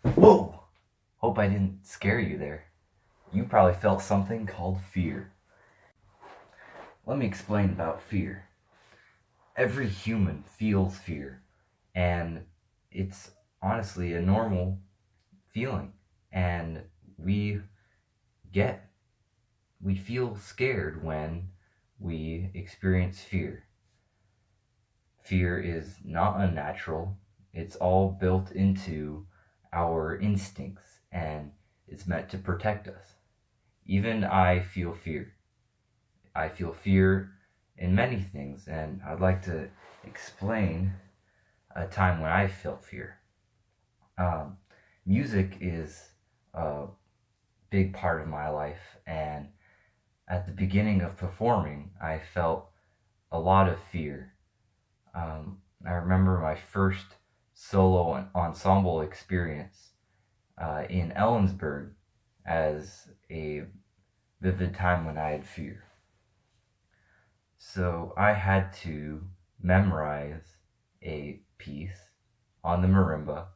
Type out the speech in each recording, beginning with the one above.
Whoa! Hope I didn't scare you there. You probably felt something called fear. Let me explain about fear. Every human feels fear, and it's honestly a normal feeling. And we get, we feel scared when we experience fear. Fear is not unnatural, it's all built into our instincts, and it's meant to protect us. Even I feel fear. I feel fear in many things, and I'd like to explain a time when I felt fear. Um, Music is a big part of my life, and at the beginning of performing, I felt a lot of fear. I remember my first solo ensemble experience in Ellensburg as a vivid time when I had fear. So I had to memorize a piece on the marimba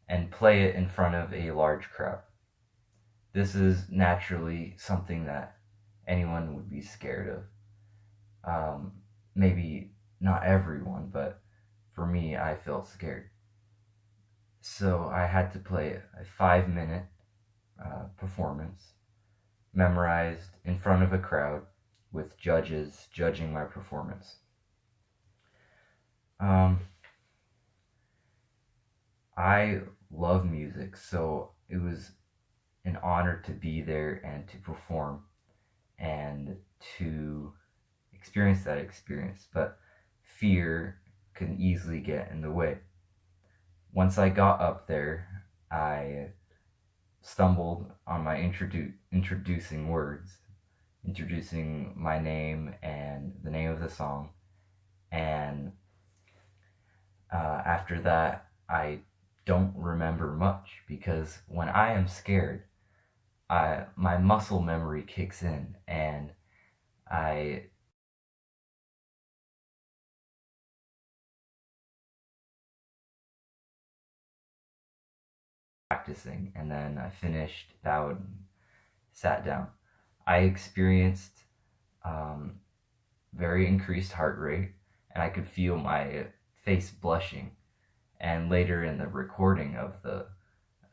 and play it in front of a large crowd. This is naturally something that anyone would be scared of. Maybe not everyone, but for me, I felt scared. So I had to play a 5 minute performance, memorized in front of a crowd with judges judging my performance. Um, I love music, so it was an honor to be there and to perform and to experience that experience. But fear can easily get in the way. Once I got up there, I stumbled on my introducing words, introducing my name and the name of the song. And after that, I don't remember much because when I am scared, my muscle memory kicks in and I practicing, and then I finished, bowed, and sat down. I experienced um, very increased heart rate, and I could feel my face blushing. And later in the recording of the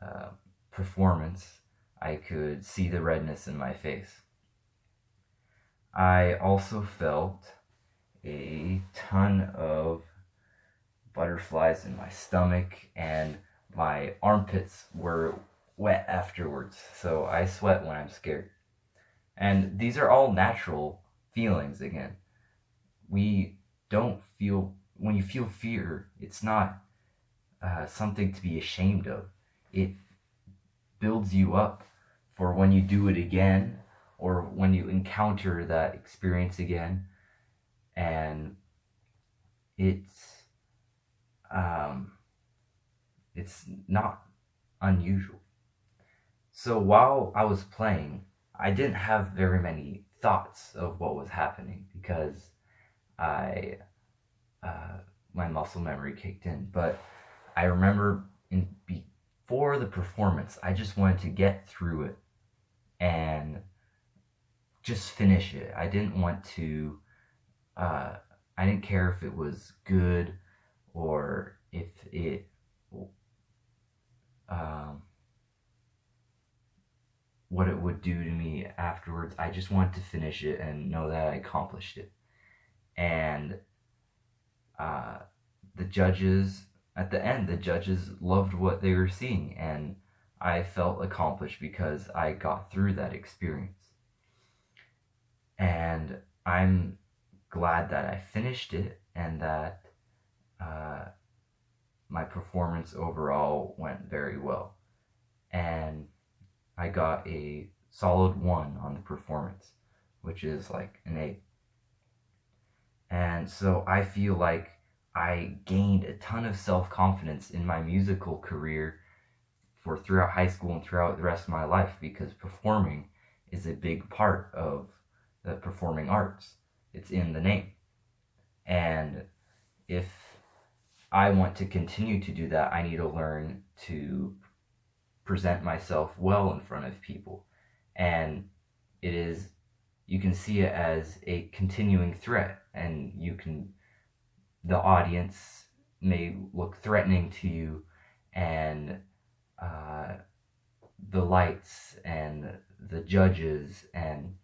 uh, performance, I could see the redness in my face. I also felt a ton of butterflies in my stomach, and my armpits were wet afterwards. So I sweat when I'm scared. And these are all natural feelings again. We don't feel, when you feel fear, it's not something to be ashamed of. It builds you up for when you do it again or when you encounter that experience again. And it's um, it's not unusual. So while I was playing, I didn't have very many thoughts of what was happening because I uh, my muscle memory kicked in. But I remember before the performance, I just wanted to get through it and just finish it. I didn't want to. Uh, I didn't care if it was good or if it um, what it would do to me afterwards. I just wanted to finish it and know that I accomplished it. And uh, the judges, at the end, the judges loved what they were seeing, and I felt accomplished because I got through that experience. And I'm glad that I finished it and that uh, my performance overall went very well. And I got a solid 1 on the performance, which is like an 8. And so I feel like I gained a ton of self confidence in my musical career for throughout high school and throughout the rest of my life because performing is a big part of the performing arts. It's in the name. And if I want to continue to do that, I need to learn to present myself well in front of people. And you can see it as a continuing threat, and the audience may look threatening to you, and uh, the lights and the judges and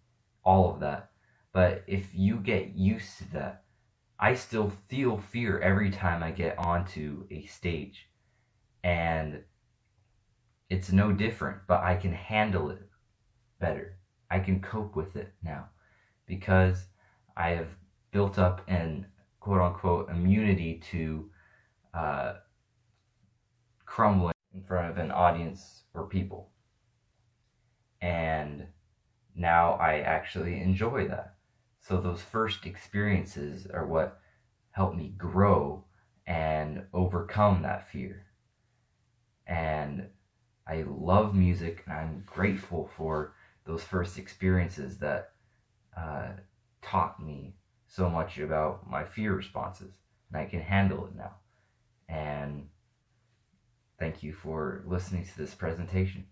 all of that. But if you get used to that, I still feel fear every time I get onto a stage, and it's no different, but I can handle it better. I can cope with it now because I have built up an quote unquote immunity to uh, crumbling in front of an audience or people. And now I actually enjoy that. So those first experiences are what helped me grow and overcome that fear. And I love music, and I'm grateful for those first experiences that uh, taught me so much about my fear responses, and I can handle it now. And thank you for listening to this presentation.